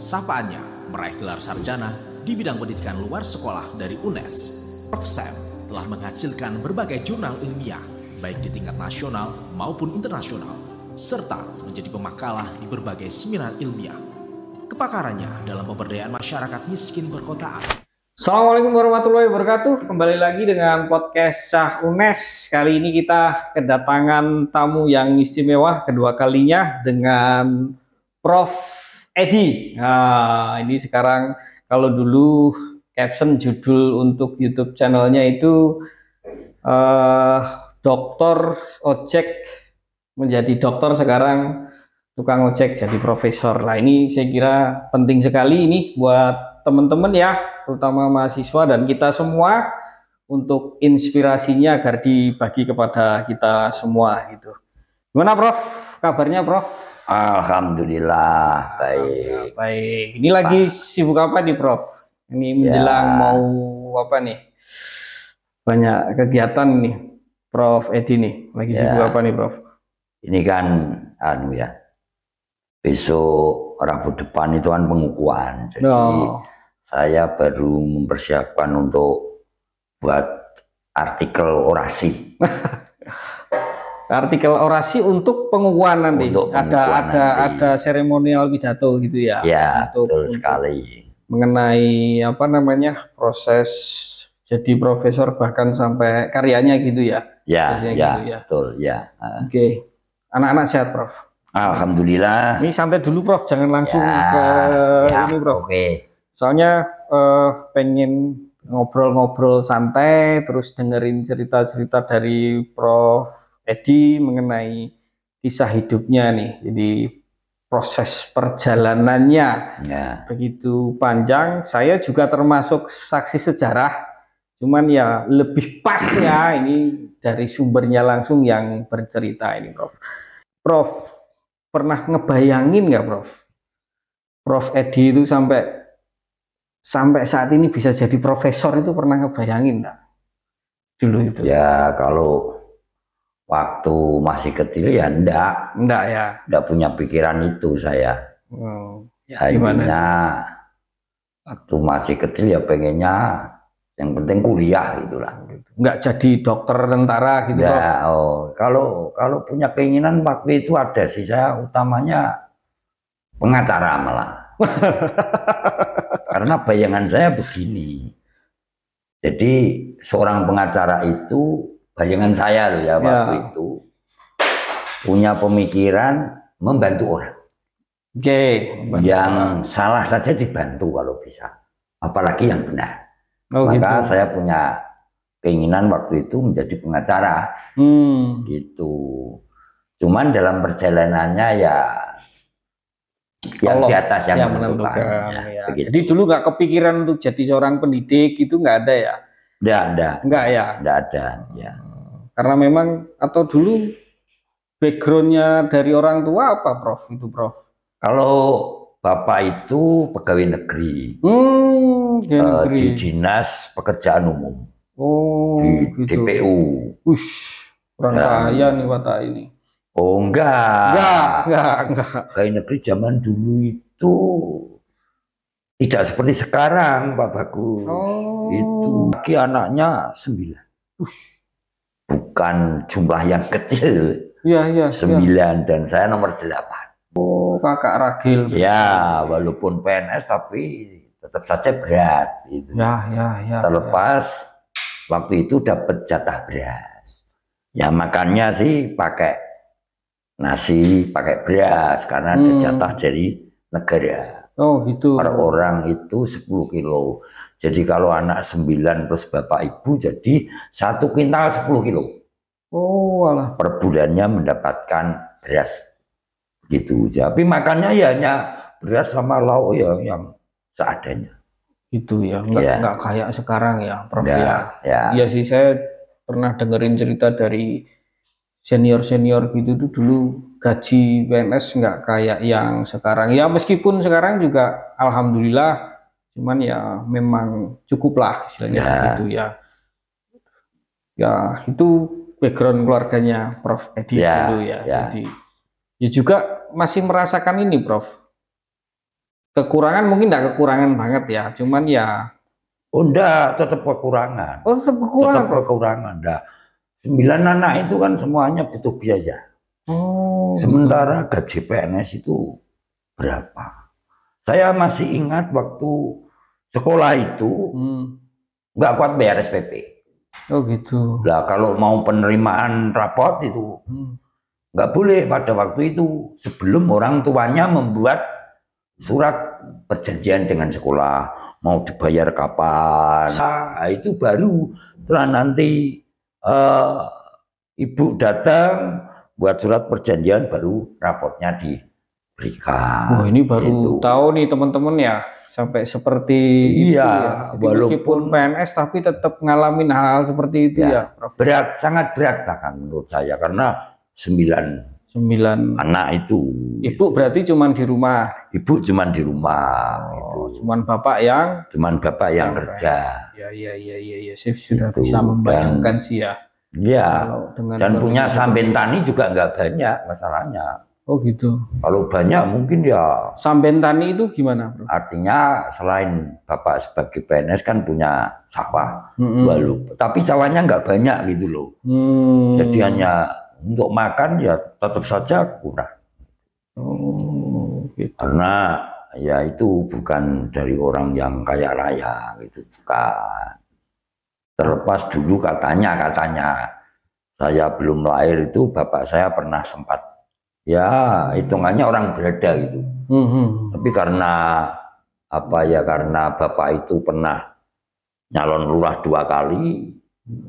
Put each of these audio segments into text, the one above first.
Sapaannya meraih gelar sarjana di bidang pendidikan luar sekolah dari UNES. Prof. Sam telah menghasilkan berbagai jurnal ilmiah, baik di tingkat nasional maupun internasional, serta menjadi pemakalah di berbagai seminar ilmiah. Kepakarannya dalam pemberdayaan masyarakat miskin perkotaan. Assalamualaikum warahmatullahi wabarakatuh. Kembali lagi dengan podcast Cah UNES. Kali ini kita kedatangan tamu yang istimewa kedua kalinya dengan Prof. Edi. Nah, ini sekarang kalau dulu caption judul untuk YouTube channelnya itu dokter ojek menjadi dokter, sekarang tukang ojek jadi profesor. Nah, ini saya kira penting sekali ini buat teman-teman ya, terutama mahasiswa dan kita semua, untuk inspirasinya agar dibagi kepada kita semua gitu. Gimana Prof? Kabarnya Prof? Alhamdulillah baik. Baik. Ini lagi sibuk apa nih Prof? Ini menjelang mau apa nih? Banyak kegiatan nih Prof Edi nih. Lagi sibuk apa nih Prof? Ini kan besok Rabu depan itu kan pengukuhan. Jadi saya baru mempersiapkan untuk buat artikel orasi. Artikel orasi untuk pengukuhan nanti. Untuk pengukuhan ada seremonial pidato gitu ya. Ya, betul sekali. Mengenai apa namanya, proses jadi profesor bahkan sampai karyanya gitu ya. Ya, gitu ya. Betul ya. Oke. Anak-anak sehat Prof? Alhamdulillah. Ini santai dulu Prof, jangan langsung ke ini Prof. Soalnya pengen ngobrol-ngobrol santai, terus dengerin cerita-cerita dari Prof Edi mengenai kisah hidupnya nih. Jadi proses perjalanannya begitu panjang. Saya juga termasuk saksi sejarah, cuman ya lebih pas ya ini dari sumbernya langsung yang bercerita ini Prof. Prof pernah ngebayangin nggak Prof Edi itu sampai saat ini bisa jadi profesor, itu pernah ngebayangin nggak dulu itu? Ya kalau waktu masih kecil ya enggak punya pikiran itu saya. Ya intinya waktu masih kecil ya pengennya yang penting kuliah gitulah. Enggak jadi dokter, tentara gitu. Ya, kalau punya keinginan waktu itu ada sih, saya utamanya pengacara malah. Karena bayangan saya begini. Jadi seorang pengacara itu, bayangan saya loh ya waktu itu, punya pemikiran membantu orang. Yang salah saja dibantu kalau bisa, apalagi yang benar. Maka saya punya keinginan waktu itu menjadi pengacara, gitu. Cuman dalam perjalanannya ya yang di atas yang menentukan. Ya. Jadi dulu nggak kepikiran untuk jadi seorang pendidik, itu nggak ada ya? Nggak ada. Ya. Karena memang, atau dulu backgroundnya dari orang tua apa Prof? Itu Prof? Kalau bapak itu pegawai negeri, di dinas pekerjaan umum, di gitu. DPU. Orang kaya nih watak ini. Oh enggak. Pegawai negeri zaman dulu itu tidak seperti sekarang Pak Bagus. Itu lagi anaknya 9. Bukan jumlah yang kecil. 9 dan saya nomor 8. Kakak ragil. Ya, walaupun PNS tapi tetap saja berat itu. Terlepas waktu itu dapat jatah beras. Ya makannya sih pakai nasi, pakai beras karena ada jatah dari negara. Gitu. Per orang itu 10 kilo. Jadi kalau anak 9 plus bapak ibu jadi 1 kuintal 10 kilo. Alah. Per bulannya mendapatkan beras. Gitu. Tapi makannya ya hanya beras sama lauk ya yang seadanya. Gitu ya, nggak kayak sekarang ya Prof ya. Iya sih, saya pernah dengerin cerita dari senior gitu tuh, dulu gaji PNS nggak kayak yang sekarang. Ya meskipun sekarang juga alhamdulillah, cuman ya memang cukup lah istilahnya gitu ya. Ya itu background keluarganya Prof Edi dulu ya. Jadi ya juga masih merasakan ini Prof, Kekurangan mungkin enggak kekurangan banget ya, cuman ya. Oh enggak, tetap kekurangan. Oh tetap kekurangan. Tetap kekurangan. Enggak. 9 anak itu kan semuanya butuh biaya. Oh. Sementara gaji PNS itu berapa? Saya masih ingat waktu sekolah itu nggak kuat bayar SPP. Oh gitu. Nah kalau mau penerimaan rapot itu nggak boleh pada waktu itu sebelum orang tuanya membuat surat perjanjian dengan sekolah mau dibayar kapan. Nah, itu baru setelah nanti ibu datang buat surat perjanjian baru rapotnya diberikan. Wah ini baru itu. Tahu nih teman-teman ya sampai seperti iya, itu ya. Jadi meskipun PNS tapi tetap ngalamin hal seperti itu ya, Prof. Berat, sangat berat bahkan menurut saya karena 9 anak itu. Ibu berarti cuman di rumah. Ibu cuman di rumah. Gitu. Cuman bapak yang kerja. Ya, saya sudah bisa membayangkan sih ya. Iya. Dan punya samben tani juga nggak banyak masalahnya. Oh gitu. Kalau banyak mungkin ya. Samben tani itu gimana, Bro? Artinya selain bapak sebagai PNS kan punya sawah, tapi sawahnya nggak banyak gitu loh. Jadi hanya untuk makan ya tetap saja kurang. Oh, gitu. Karena ya itu bukan dari orang yang kaya raya gitu, bukan. Terlepas dulu katanya saya belum lahir itu bapak saya pernah sempat ya hitungannya orang berada gitu. Tapi karena apa ya, karena bapak itu pernah nyalon lurah 2 kali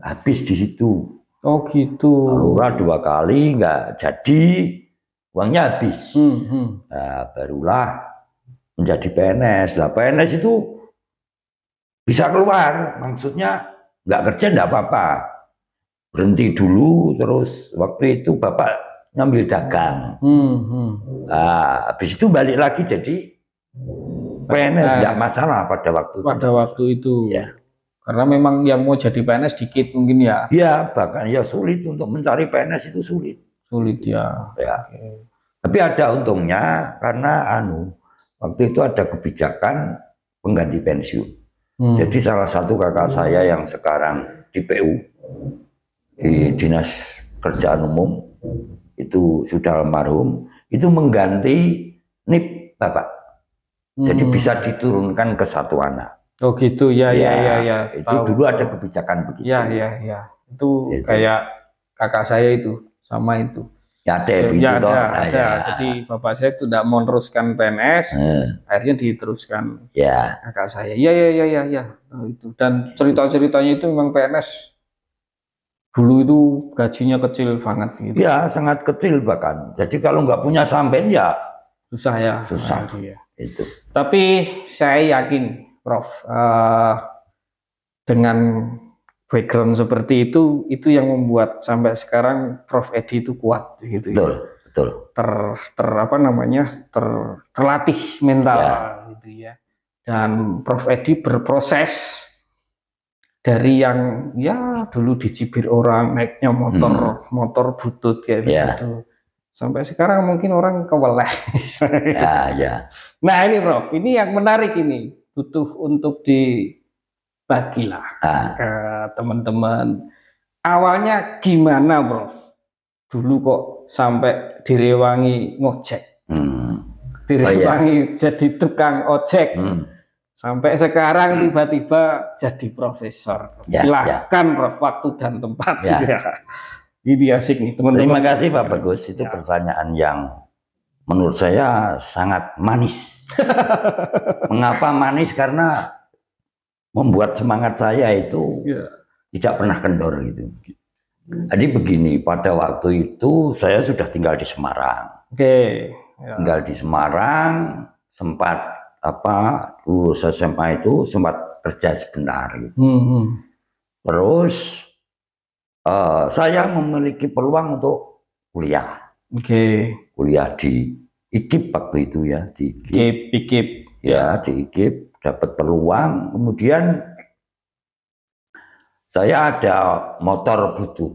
habis di situ. Oh gitu. Lurah 2 kali nggak jadi, uangnya habis. Nah, barulah menjadi PNS. Lah PNS itu bisa keluar, maksudnya nggak kerja nggak apa-apa, berhenti dulu, terus waktu itu bapak ngambil dagang. Nah, habis itu balik lagi jadi PNS, nggak masalah pada waktu itu. Ya. Karena memang yang mau jadi PNS dikit mungkin ya. Iya, bahkan ya sulit untuk mencari PNS itu sulit. Sulit ya. Okay. Tapi ada untungnya karena waktu itu ada kebijakan pengganti pensiun. Jadi salah satu kakak saya yang sekarang di PU, di Dinas Kerjaan Umum, itu sudah almarhum, itu mengganti NIP bapak. Jadi bisa diturunkan ke 1 anak. Oh gitu ya. Itu dulu ada kebijakan begitu. Ya. Itu kayak kakak saya itu sama itu. Ya ada begitu toh. Ada. Jadi bapak saya itu tidak mau meneruskan PNS, akhirnya diteruskan kakak saya. Ya. Itu dan cerita-ceritanya itu memang PNS dulu itu gajinya kecil banget gitu. Ya sangat kecil bahkan. Jadi kalau nggak punya sampen ya susah ya. Susah. Itu. Tapi saya yakin Prof, dengan background seperti itu yang membuat sampai sekarang Prof Edi itu kuat gitu. Betul. Terlatih mental gitu ya. Dan Prof Edi berproses dari yang ya dulu dicibir orang naiknya motor butut kayak gitu. Sampai sekarang mungkin orang keweleh. Ya. Nah ini Prof, ini yang menarik ini, butuh untuk dibagilah ke teman-teman. Awalnya gimana Prof? Dulu kok sampai direwangi ngojek, direwangi jadi tukang ojek, sampai sekarang tiba-tiba jadi profesor. Silahkan Prof, waktu dan tempat. Ini asik nih teman-teman. Terima kasih Pak Bagus, itu pertanyaan yang menurut saya sangat manis. Mengapa manis? Karena membuat semangat saya itu tidak pernah kendor gitu. Jadi begini, pada waktu itu saya sudah tinggal di Semarang. Tinggal di Semarang, sempat lulus SMA itu sempat kerja sebentar gitu. Terus saya memiliki peluang untuk kuliah. Kuliah di IKIP waktu itu ya, di IKIP. Ya, di IKIP dapat peluang. Kemudian saya ada motor butuh.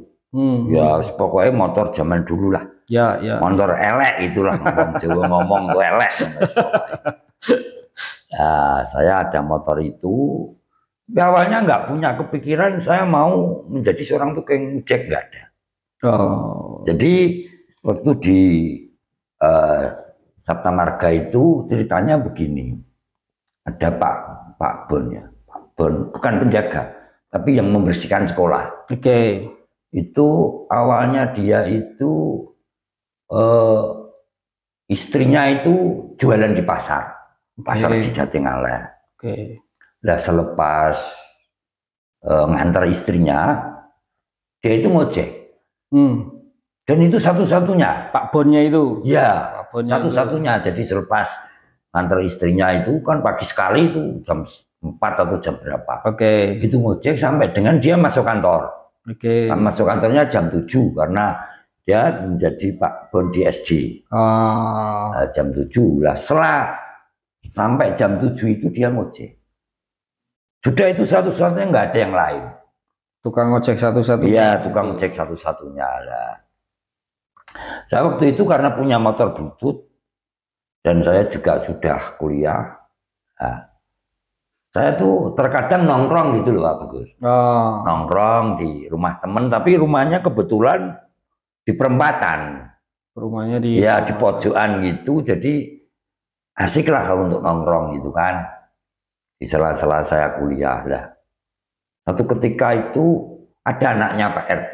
Ya, pokoknya motor zaman dulu lah. Ya. Motor elek itulah, ngomong Jawa ngomong tuh elek. Ya, saya ada motor itu. Tapi awalnya nggak punya kepikiran saya mau menjadi seorang tukang ojek, nggak ada. Oh. Jadi waktu di Sabta Marga itu ceritanya begini. Ada Pak Bon ya, Pak Bon bukan penjaga, tapi yang membersihkan sekolah. Oke. Itu awalnya dia itu istrinya itu jualan di pasar di Jatingaleh. Nah, selepas ngantar istrinya, dia itu ngojek. Dan itu satu-satunya. Pak Bonnya itu? Ya, satu-satunya. Jadi selepas ngantar istrinya itu kan pagi sekali itu jam 4 atau jam berapa. Itu ngojek sampai dengan dia masuk kantor. Masuk kantornya jam 7 karena dia menjadi Pak Bon di SJ. Jam 7 lah. Setelah sampai jam 7 itu dia ngojek. Sudah itu satu-satunya, nggak ada yang lain. Tukang ojek satu-satunya. Iya, tukang ojek satu-satunya lah. Saya waktu itu karena punya motor butut dan saya juga sudah kuliah. Nah, saya tuh terkadang nongkrong gitu loh Pak Bagus. Nongkrong di rumah temen, tapi rumahnya kebetulan di perempatan. Rumahnya di pojokan gitu, jadi asik lah kalau untuk nongkrong gitu kan. Di sela-sela saya kuliah lah. Satu ketika itu ada anaknya Pak RT.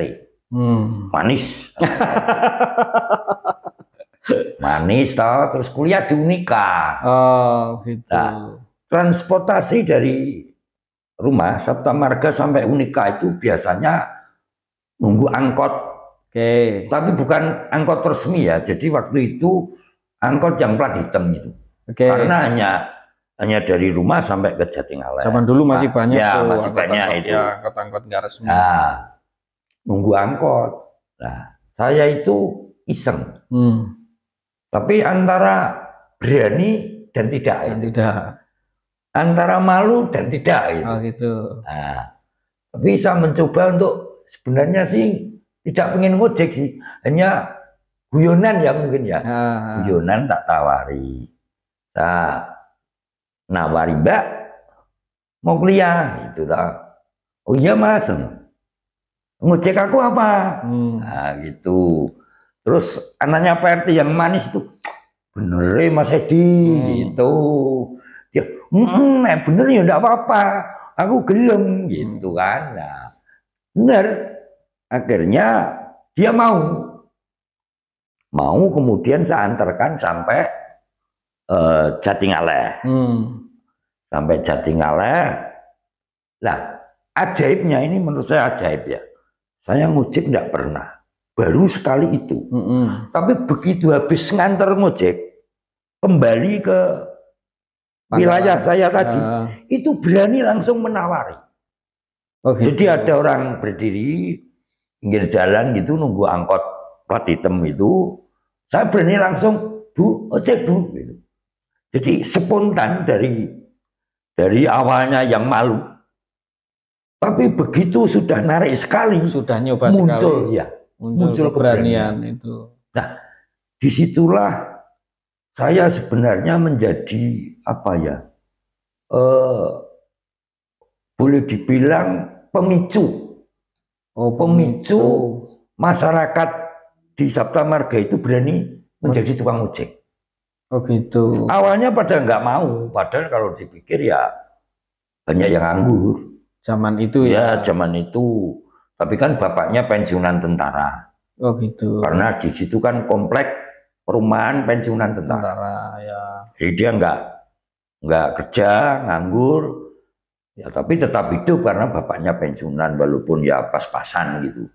Manis. Manis toh, terus kuliah di Unika. Gitu. Nah, transportasi dari rumah Sabta Marga sampai Unika itu biasanya nunggu angkot. Tapi bukan angkot resmi ya. Jadi waktu itu angkot yang plat hitam itu. Karena hanya dari rumah sampai ke Jatingaleh. Zaman dulu masih banyak ya, masih banyak itu. Angkot-angkot nggak resmi. Nah, nunggu angkot. Nah, saya itu iseng. Tapi antara berani dan tidak. Antara malu dan tidak gitu. Gitu. Nah, tapi saya mencoba untuk sebenarnya sih tidak pengen ngojek sih. Hanya guyonan ya mungkin ya. Guyonan tak tawari. Nawari, Mbak, mau kuliah gitu lah. Oh iya Mas, ngecek aku apa? Nah gitu. Terus anaknya Pak RT yang manis itu, bener Mas Edi gitu. Dia, bener ya enggak apa-apa, aku gelem gitu kan. Nah, bener. Akhirnya dia mau kemudian saya antarkan sampai Jatingaleh. Sampai Jatingaleh. Lah, ajaibnya ini menurut saya ajaib ya. Saya ngojek enggak pernah. Baru sekali itu. Tapi begitu habis nganter ngojek, kembali ke wilayah saya tadi, itu berani langsung menawari. Jadi ada orang berdiri pinggir jalan gitu nunggu angkot plat hitam itu, saya berani langsung, Bu, ojek Bu gitu. Jadi spontan dari awalnya yang malu, tapi begitu sudah narik sekali, sudah nyoba muncul sekali. Ya, muncul keberanian itu. Nah, disitulah saya sebenarnya menjadi apa ya? Boleh dibilang pemicu. Pemicu masyarakat di Sabta Marga itu berani menjadi tukang ojek. Gitu. Awalnya pada nggak mau, padahal kalau dipikir ya banyak yang nganggur. Zaman itu ya. Zaman itu. Tapi kan bapaknya pensiunan tentara. Gitu. Karena di situ kan komplek perumahan pensiunan tentara. Ya. Jadi dia nggak kerja, nganggur. Ya, tapi tetap hidup karena bapaknya pensiunan walaupun ya pas-pasan gitu.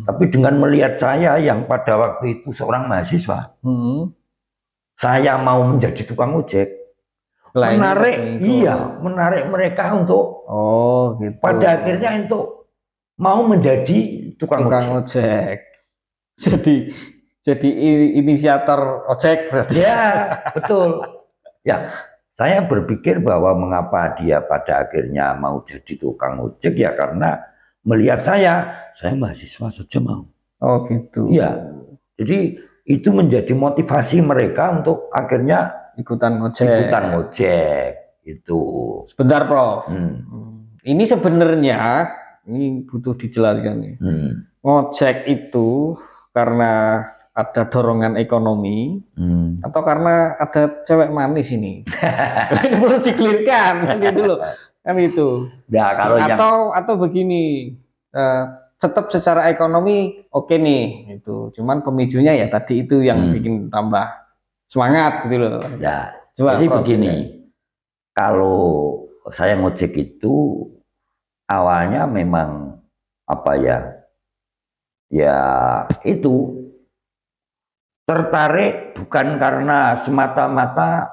Tapi dengan melihat saya yang pada waktu itu seorang mahasiswa, saya mau menjadi tukang ojek, menarik mereka untuk, gitu. Pada akhirnya untuk mau menjadi tukang ojek. Jadi inisiator ojek berarti. Ya, betul. Ya, saya berpikir bahwa mengapa dia pada akhirnya mau jadi tukang ojek ya karena melihat saya mahasiswa saja mau. Gitu. Iya. Jadi itu menjadi motivasi mereka untuk akhirnya ikutan ojek. Itu. Sebentar, Prof. Ini sebenarnya ini butuh dijelaskan nih. Ngojek itu karena ada dorongan ekonomi atau karena ada cewek manis ini? Ini perlu dikelirkan kan gitu loh. Kan itu. Nah, kalau atau begini, tetap secara ekonomi oke nih itu. Cuman pemicunya ya tadi itu yang bikin tambah semangat gitu loh. Ya, coba, jadi Prof, begini. Kalau saya ngojek itu awalnya memang apa ya? Ya itu tertarik bukan karena semata-mata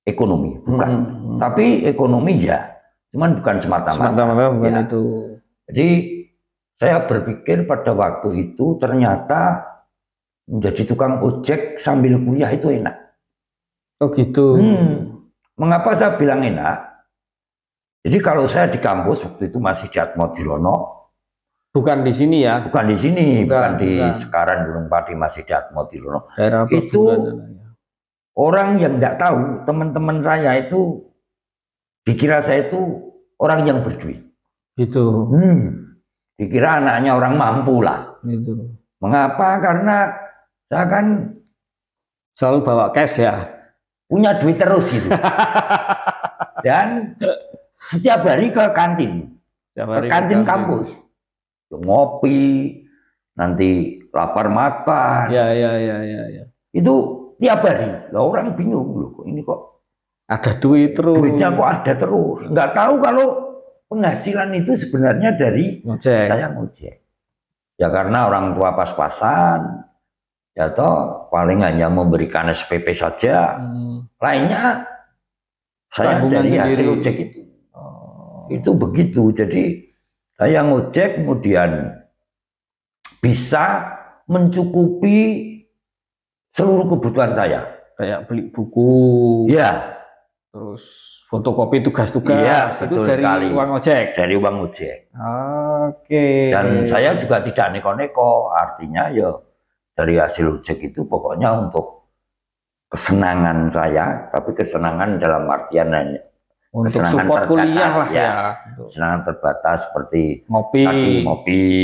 ekonomi, bukan. Tapi ekonomi ya, cuman bukan semata-mata. Bukan ya. itu. Jadi saya berpikir pada waktu itu ternyata menjadi tukang ojek sambil kuliah itu enak. Oh gitu. Mengapa saya bilang enak? Jadi kalau saya di kampus waktu itu masih di Atmodirono. Bukan di sini ya? Bukan di sini, bukan di Sekaran Gunung Pati, masih di Atmodirono. Itu orang yang tidak tahu, teman-teman saya itu dikira saya itu orang yang berduit. Gitu. Dikira anaknya orang mampu lah. Gitu. Mengapa? Karena saya kan selalu bawa cash ya. Punya duit terus gitu. Dan setiap hari ke kantin. Ke kantin kampus. Ngopi, nanti lapar makan. Ya. Itu tiap hari. Lah orang bingung loh, kok ini kok ada duit terus. Duitnya kok ada terus. Nggak tahu kalau penghasilan itu sebenarnya dari saya ngojek. Ya karena orang tua pas-pasan, ya toh paling hanya memberikan SPP saja. Lainnya saya dari hasil ojek itu. Itu begitu. Jadi saya ngojek kemudian bisa mencukupi seluruh kebutuhan saya. Kayak beli buku. Ya. Terus fotokopi tugas-tugas. Ya, itu dari uang ojek. Dari uang ojek. Oke. Dan saya juga tidak neko-neko. Artinya ya dari hasil ojek itu pokoknya untuk kesenangan saya. Tapi kesenangan dalam artian hanya untuk support kuliah lah ya. Kesenangan terbatas seperti ngopi,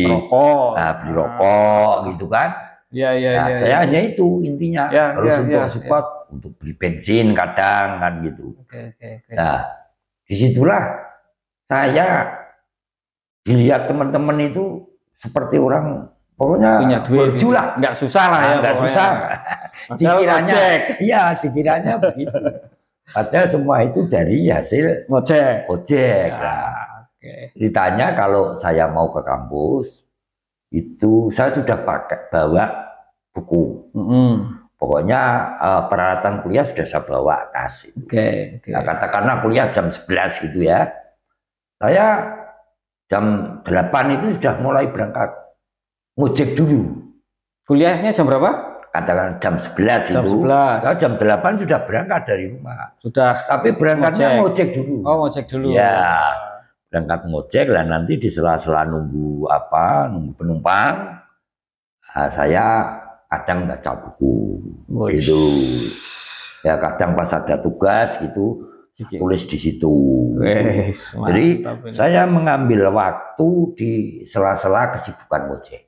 rokok, beli rokok gitu kan. Nah, saya hanya itu intinya. Kalau support untuk beli bensin kadang kan gitu. Nah, disitulah saya dilihat teman-teman itu seperti orang pokoknya punya duit, berjulah, nggak susah lah ya. Nggak susah. Dikiranya begitu. Padahal semua itu dari hasil ojek. Ditanya kalau saya mau ke kampus, itu saya sudah bawa buku. Pokoknya peralatan kuliah sudah saya bawa tas. Nah, katakanlah kuliah jam 11 gitu ya. Saya jam 8 itu sudah mulai berangkat. Ngojek dulu. Kuliahnya jam berapa? Katakan jam 11 jam itu. 11. Nah, jam 8 sudah berangkat dari rumah. Sudah. Tapi berangkatnya ngojek dulu. Oh, ngojek dulu. Ya. Berangkat ngojek dan nanti di sela-sela nunggu penumpang, saya kadang baca buku. Gitu. Ya kadang pas ada tugas gitu tulis di situ. Jadi saya mengambil waktu di sela-sela kesibukan ngojek.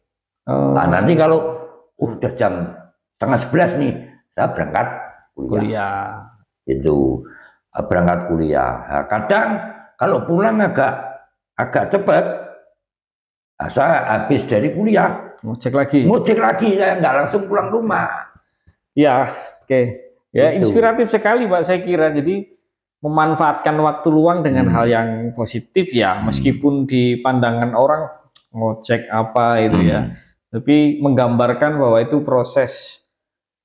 Nah, nanti kalau udah jam 10:30 nih, saya berangkat kuliah. Itu berangkat kuliah. Nah, kadang kalau pulang agak cepat, saya habis dari kuliah ngojek lagi, saya nggak langsung pulang rumah. Ya, oke. Ya, gitu. Inspiratif sekali Pak saya kira. Jadi memanfaatkan waktu luang dengan hal yang positif ya, meskipun di pandangan orang ngojek apa itu ya. Tapi menggambarkan bahwa itu proses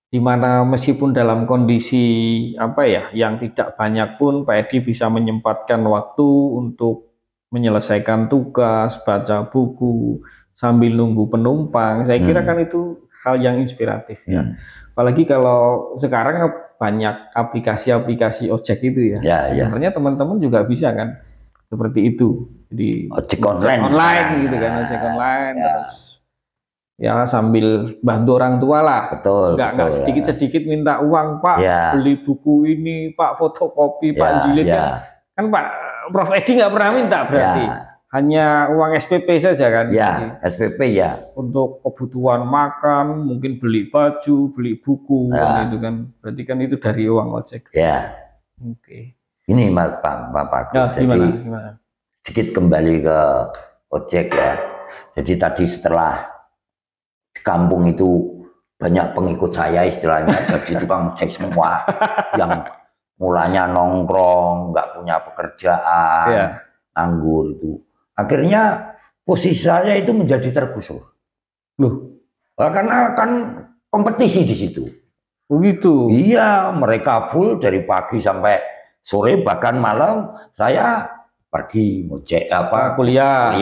di mana meskipun dalam kondisi yang tidak banyak pun Pak Edi bisa menyempatkan waktu untuk menyelesaikan tugas, baca buku sambil nunggu penumpang. Saya kira kan itu hal yang inspiratif ya. Apalagi kalau sekarang banyak aplikasi-aplikasi ojek itu ya. Sebenarnya teman-teman juga bisa kan seperti itu. Jadi ojek online gitu kan, ojek online terus Ya sambil bantu orang tua lah. Betul. Nggak sedikit-sedikit minta uang, Pak. Ya. Beli buku ini, Pak, fotokopi, Pak, jilid ya. kan Pak Prof Edi nggak pernah minta berarti. Hanya uang SPP saja kan? Ya, SPP ya. Untuk kebutuhan makan, mungkin beli baju, beli buku, kan itu kan. Berarti kan itu dari uang ojek. Ya. Oke. Ini Pak. Ya, jadi gimana? sedikit kembali ke ojek ya. Jadi tadi setelah di kampung itu banyak pengikut saya istilahnya, jadi tukang ojek semua yang mulanya nongkrong, nggak punya pekerjaan, nganggur itu. Akhirnya posisi saya itu menjadi tergusur. Loh, karena kan kompetisi di situ. Begitu. Iya, mereka full dari pagi sampai sore, bahkan malam saya pergi ngojek kuliah.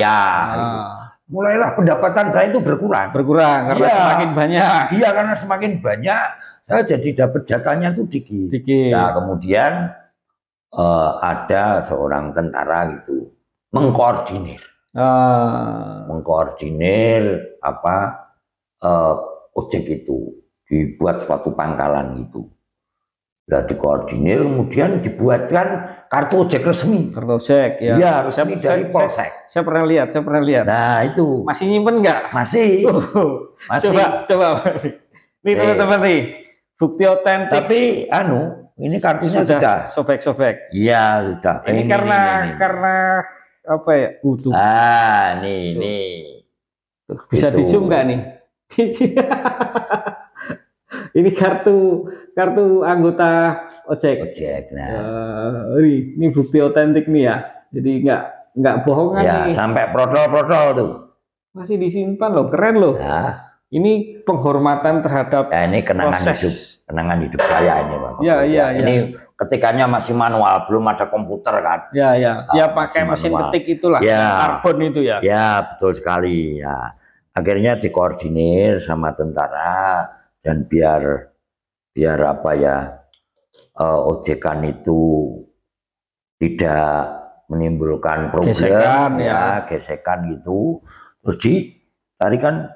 Mulailah pendapatan saya itu berkurang karena semakin banyak. Iya, karena semakin banyak saya jadi dapat jatahnya tuh dikit. Nah, kemudian ada seorang tentara gitu mengkoordinir ojek itu, dibuat suatu pangkalan gitu. Nah, dikoordinir, kemudian dibuatkan kartu ojek resmi. Kartu ojek, ya. Iya, resmi dari Polsek. Saya pernah lihat. Nah, itu. Masih nyimpen nggak? Masih. Masih. Coba. Nih teman-teman nih, bukti otentik. Tapi, ini kartunya sudah sobek-sobek. Iya, sudah. Ini karena apa ya? Butuh. Nih. Bisa di zoom nggak nih? Ini kartu anggota ojek. Nah, ini bukti otentik nih ya. Jadi nggak bohongan nih. Sampai protol tuh. Masih disimpan loh, keren loh. Nah, ini penghormatan terhadap ini kenangan hidup saya ini, Pak. Iya. Ini ketikanya masih manual, belum ada komputer kan. Ya pakai mesin ketik itulah, karbon itu ya. Ya, betul sekali. Ya. Akhirnya dikoordinir sama tentara. Dan biar ojekan itu tidak menimbulkan problem, gesekan gitu, terus ditarikan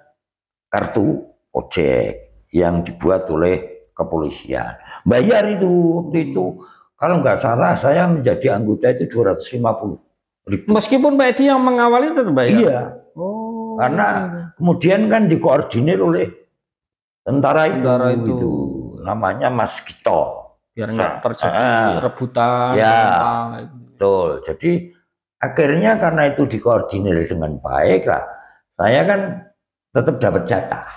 kartu ojek yang dibuat oleh kepolisian. Bayar itu waktu itu, kalau nggak salah saya menjadi anggota itu 250.000. Meskipun Pak Edi yang mengawali itu bayar. Iya. Karena kemudian kan dikoordinir oleh tentara itu namanya Mas Gito, biar nggak terjadi rebutan. Ya, betul. Jadi akhirnya karena itu dikoordinir dengan baik lah, saya kan tetap dapat jatah.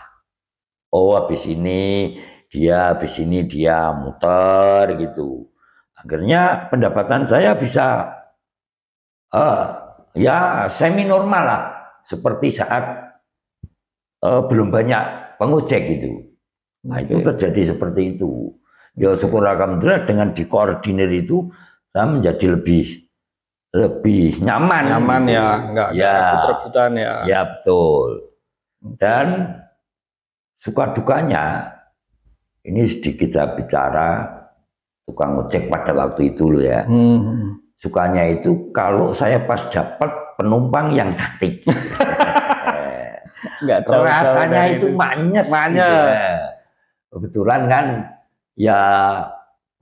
Habis ini dia muter gitu. Akhirnya pendapatan saya bisa semi normal lah, seperti saat belum banyak pengojek gitu. Nah, itu terjadi seperti itu. Ya syukur alhamdulillah dengan dikoordinir itu saya menjadi lebih nyaman gitu. Ya, enggak rebut-rebutan ya. Ya, betul. Dan suka dukanya ini sedikit saya bicara tukang ojek pada waktu itu loh ya. Sukanya itu kalau saya pas dapat penumpang yang cantik. Rasanya itu manis. Gitu ya. Kebetulan kan ya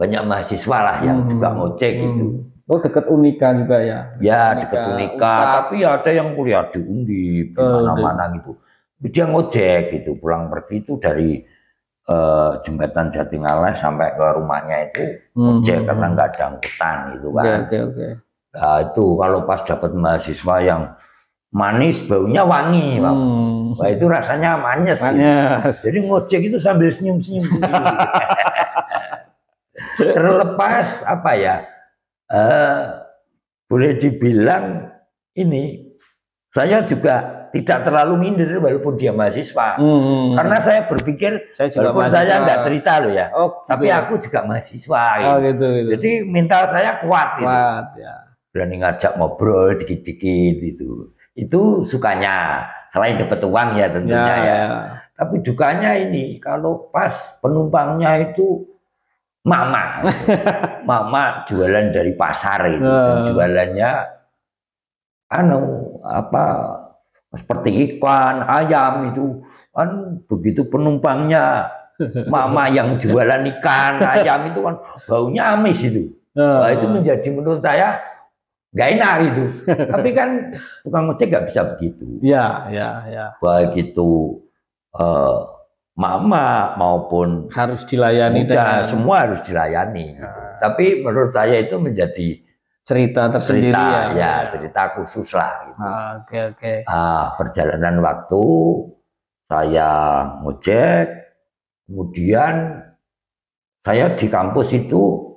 banyak mahasiswa lah yang juga ngojek gitu. Dekat Unika juga ya? Ya, dekat Unika. Tapi ada yang kuliah di Undip, di mana-mana gitu. Dia ngojek gitu, pulang pergi itu dari jembatan Jatingaleh sampai ke rumahnya itu ngojek karena nggak ada angkutan gitu kan. Nah, itu kalau pas dapat mahasiswa yang manis, baunya wangi, Pak. Wah, itu rasanya manis. Jadi ngojek itu sambil senyum-senyum. Terlepas apa ya? Boleh dibilang ini saya juga tidak terlalu minder walaupun dia mahasiswa. Karena saya berpikir walaupun saya nggak cerita loh ya, tapi aku juga mahasiswa. Gitu. Jadi mental saya kuat. Gitu. Berani ngajak ngobrol dikit-dikit gitu. Itu sukanya, selain dapat uang ya tentunya ya. Tapi dukanya ini kalau pas penumpangnya itu mama jualan dari pasar itu, jualannya seperti ikan, ayam itu, kan begitu penumpangnya mama yang jualan ikan, ayam itu kan baunya amis itu. Wah, itu menjadi menurut saya nggak enak itu. Tapi kan tukang ojek nggak bisa begitu. Ya. Baik itu mama maupun harus dilayani dengan semua harus dilayani. Gitu. Tapi menurut saya itu menjadi cerita tersendiri cerita khusus lah. Gitu. Oke. Perjalanan waktu saya ngojek, kemudian saya di kampus itu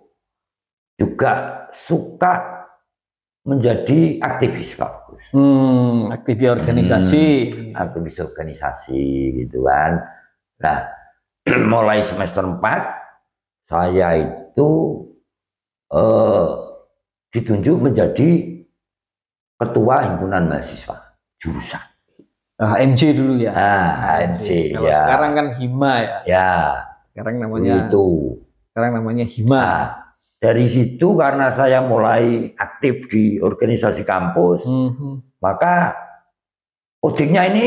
juga suka menjadi aktivis Pak. Aktivis organisasi. Aktivis organisasi gitu kan. Nah, mulai semester 4 saya itu ditunjuk menjadi ketua himpunan mahasiswa jurusan. HMJ dulu ya. HMJ Kalau ya. sekarang kan Hima ya. Ya. Sekarang namanya itu. Sekarang namanya Hima. Dari situ karena saya mulai aktif di organisasi kampus, maka ojeknya ini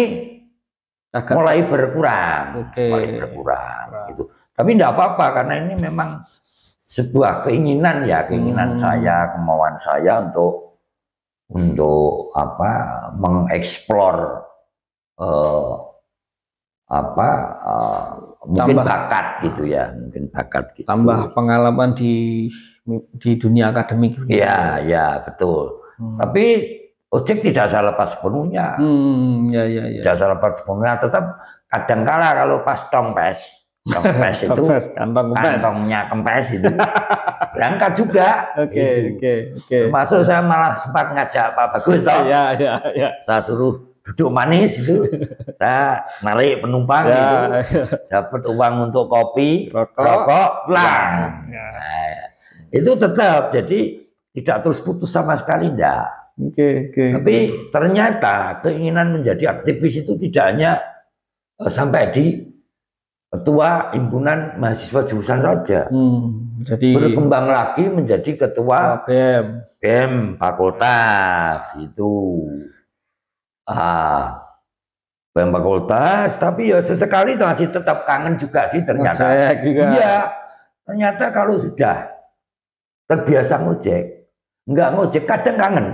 mulai berkurang, gitu. Tapi tidak apa-apa karena ini memang sebuah keinginan saya, kemauan saya untuk mengeksplor mungkin bakat gitu ya, gitu. Tambah pengalaman di dunia akademik. Iya, betul. Tapi ojek tidak saya lepas sepenuhnya. Tidak saya lepas sepenuhnya, tetap kadangkala kalau pas tongpes itu kantongnya kempes itu berangkat juga. Oke. Termasuk saya malah sempat ngajak Pak Bagus toh. Iya. Saya suruh duduk manis itu, saya narik penumpang itu, dapat uang untuk kopi, rokok, pulang. Itu tetap, jadi tidak terus putus sama sekali, enggak. Tapi ternyata keinginan menjadi aktivis itu tidak hanya sampai di ketua himpunan mahasiswa jurusan saja. Jadi berkembang lagi menjadi ketua BEM fakultas itu. BEM fakultas, tapi ya sesekali masih tetap kangen juga sih ternyata. Iya, ternyata kalau sudah terbiasa ngojek, nggak ngojek kadang kangen.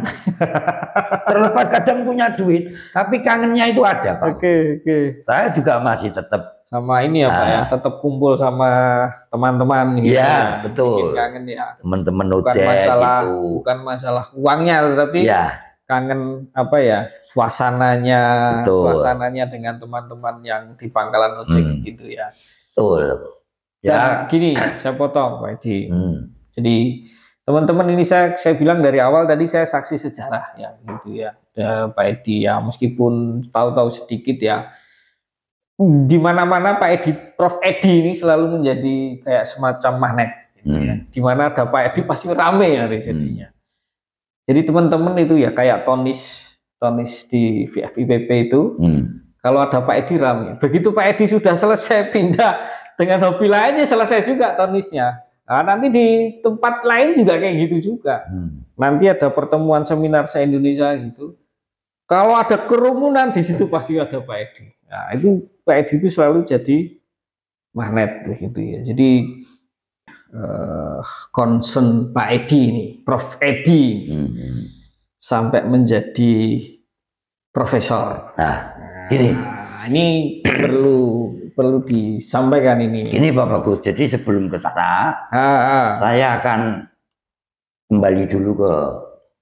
Terlepas kadang punya duit, tapi kangennya itu ada Pak. Oke. Saya juga masih tetap sama ini ya Pak ya, tetap kumpul sama teman-teman. Iya, betul. Bikin kangen ya. Teman-teman ojek gitu. Bukan masalah uangnya, tetapi kangen suasananya, suasananya dengan teman-teman yang di pangkalan ojek gitu ya. Betul. Dan gini, saya potong Pak Edi. Jadi teman-teman ini saya bilang dari awal tadi saya saksi sejarah ya gitu ya, Pak Edi ya, meskipun tahu-tahu sedikit ya. Di mana-mana Pak Edi, Prof Edi ini selalu menjadi kayak semacam magnet. Gitu ya. Di mana ada Pak Edi pasti rame ya resepsinya. Jadi teman-teman itu ya kayak tonis di VFIPP itu, kalau ada Pak Edi rame. Begitu Pak Edi sudah selesai pindah dengan hobi lainnya selesai juga tonisnya. Nah, nanti di tempat lain juga kayak gitu juga. Nanti ada pertemuan seminar se-Indonesia gitu. Kalau ada kerumunan di situ pasti ada Pak Edi. Nah, itu Pak Edi itu selalu jadi magnet begitu ya. Jadi concern Pak Edi ini, Prof Edi sampai menjadi profesor. Ini perlu disampaikan ini. Ini Pak Bagus. Jadi sebelum ke sana, saya akan kembali dulu ke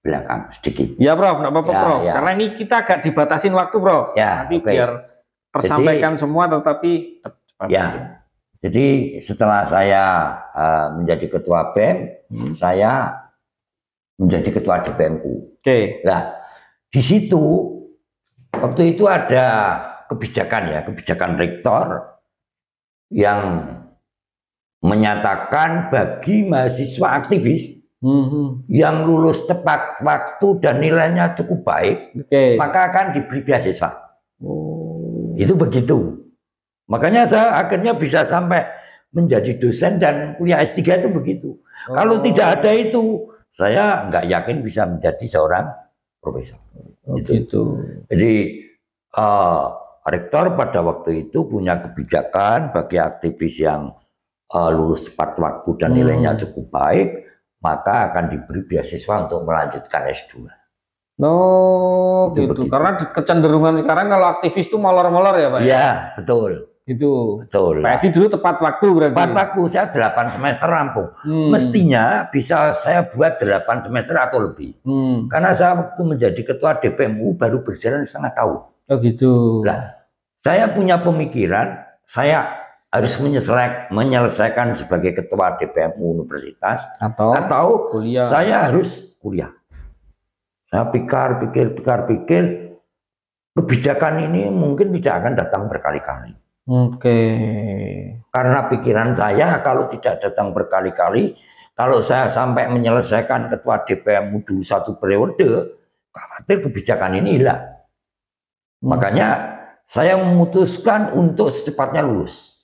belakang sedikit. Ya Prof, nggak apa-apa Prof. Karena ini kita agak dibatasin waktu Prof. Nanti biar tersampaikan semua, tetapi jadi setelah saya menjadi ketua BEM, saya menjadi ketua DPMU. Nah, di situ waktu itu ada kebijakan rektor yang menyatakan bagi mahasiswa aktivis yang lulus tepat waktu dan nilainya cukup baik, maka akan diberi beasiswa. Itu begitu. Makanya saya akhirnya bisa sampai menjadi dosen dan kuliah S3 itu begitu. Kalau tidak ada itu, saya nggak yakin bisa menjadi seorang profesor. Gitu. Jadi Rektor pada waktu itu punya kebijakan bagi aktivis yang lulus tepat waktu dan nilainya cukup baik, maka akan diberi beasiswa untuk melanjutkan S2. Oh, gitu. Karena kecenderungan sekarang kalau aktivis itu molor-molor ya, Pak? Iya, betul. Itu. Betul. Pak Edi dulu tepat waktu berarti. Tepat waktu, saya 8 semester rampung. Mestinya bisa saya buat 8 semester atau lebih. Karena saya waktu menjadi ketua DPMU baru berjalan setengah tahun. Oh gitu. Nah, saya punya pemikiran, saya harus menyelesaikan sebagai ketua DPMU universitas atau kuliah. Saya harus kuliah. Saya pikir, kebijakan ini mungkin tidak akan datang berkali-kali. Oke. Karena pikiran saya kalau tidak datang berkali-kali, kalau saya sampai menyelesaikan ketua DPMU dulu 1 periode, khawatir kebijakan ini hilang. Makanya saya memutuskan untuk secepatnya lulus.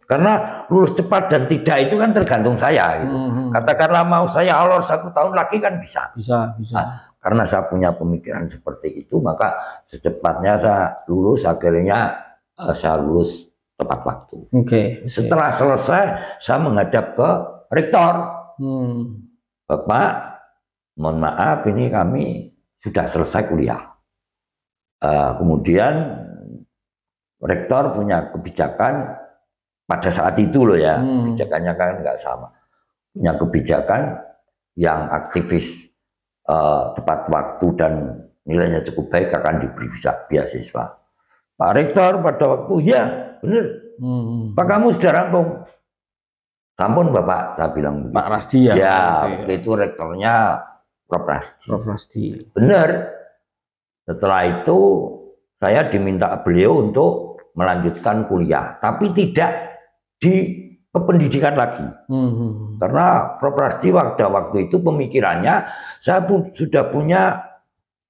Karena lulus cepat dan tidak itu kan tergantung saya. Gitu. Katakanlah mau saya alor 1 tahun lagi kan bisa. Bisa. Nah, karena saya punya pemikiran seperti itu, maka secepatnya saya lulus, akhirnya saya lulus tepat waktu. Setelah selesai, saya menghadap ke rektor. Bapak, mohon maaf, ini kami sudah selesai kuliah. Kemudian rektor punya kebijakan pada saat itu loh ya, kebijakannya kan nggak sama. Punya kebijakan yang aktivis tepat waktu dan nilainya cukup baik akan diberi beasiswa. Pak Rektor pada waktu, ya benar. Pak kamu sudah rampung. Sampun Bapak, saya bilang begitu. Pak Rasdi ya? Ya, waktu itu rektornya Prof. Rasdi. Prof. Rasdi. Benar. Setelah itu saya diminta beliau untuk melanjutkan kuliah, tapi tidak di kependidikan lagi. Karena Prof. Rasdi waktu itu pemikirannya, saya sudah punya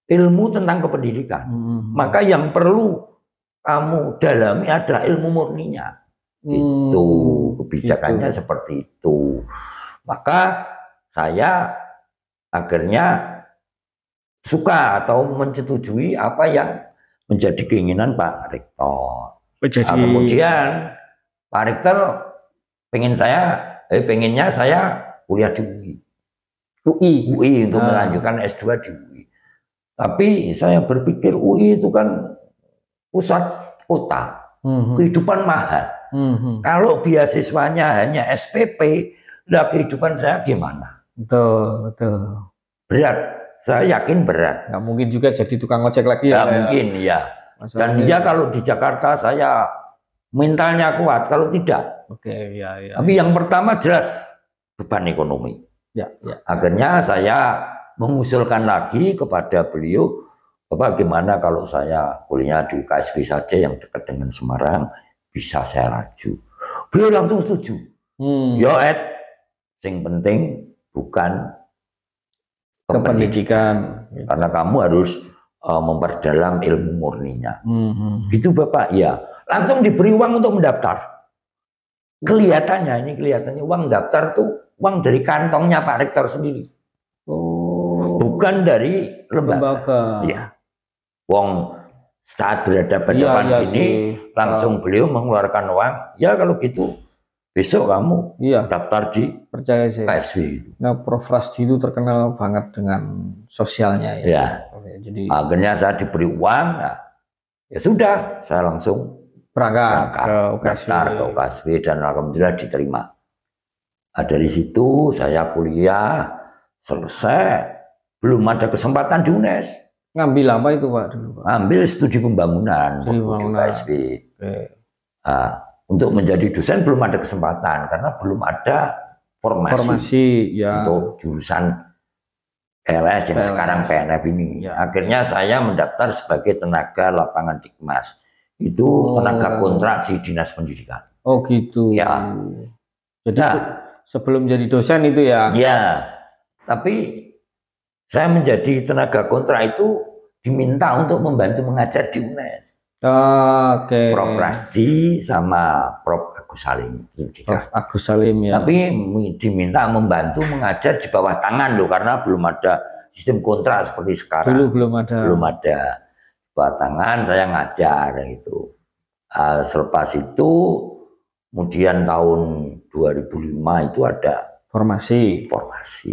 ilmu tentang kependidikan. Maka yang perlu kamu dalami adalah ilmu murninya. Itu kebijakannya seperti itu. Maka saya akhirnya suka atau menyetujui apa yang menjadi keinginan Pak Rektor. Nah, kemudian Pak Rektor pengennya saya kuliah di UI untuk melanjutkan S2 di UI. Tapi saya berpikir UI itu kan pusat kota, kehidupan mahal. Kalau beasiswanya hanya SPP, lah kehidupan saya gimana? Betul. Berat, saya yakin berat. Nggak mungkin juga jadi tukang ojek lagi ya? Nggak mungkin, ya. Dan dia kalau di Jakarta saya mentalnya kuat, kalau tidak. Tapi yang pertama jelas beban ekonomi. Akhirnya saya mengusulkan lagi kepada beliau, Bapak gimana kalau saya kuliah di UKSW saja yang dekat dengan Semarang, bisa saya laju. Beliau langsung setuju. Yo Ed, yang penting bukan kependidikan. Karena kamu harus memperdalam ilmu murninya. Gitu Bapak, ya. Langsung diberi uang untuk mendaftar. Kelihatannya uang daftar tuh uang dari kantongnya Pak Rektor sendiri. Bukan dari lembaga. Ya. Wong saat berhadapan ini langsung beliau mengeluarkan uang. Ya kalau gitu besok kamu daftar di KSW. Nah, Prof. Rasdi itu terkenal banget dengan sosialnya ya. Jadi akhirnya saya diberi uang. Nah, ya sudah, saya langsung berangkat ke UKSW dan alhamdulillah diterima. Nah, dari situ saya kuliah selesai, belum ada kesempatan di UNES. Ngambil apa itu Pak dulu Pak? Ngambil studi pembangunan di UKSW. Untuk menjadi dosen belum ada kesempatan karena belum ada formasi untuk jurusan PLS yang sekarang PNF ini. Akhirnya saya mendaftar sebagai tenaga lapangan Dikmas. Itu tenaga kontrak di Dinas Pendidikan. Oh gitu. Ya. Jadi sebelum jadi dosen itu ya? Ya. Tapi saya menjadi tenaga kontrak itu diminta untuk membantu mengajar di UNES. Prof. Rasdi sama Prof. Agus Salim. Prof. Agus Salim ya. Tapi diminta membantu mengajar di bawah tangan loh, karena belum ada sistem kontrak seperti sekarang. Dulu belum ada. Belum ada. Batangan saya ngajar itu. Selepas itu kemudian tahun 2005 itu ada formasi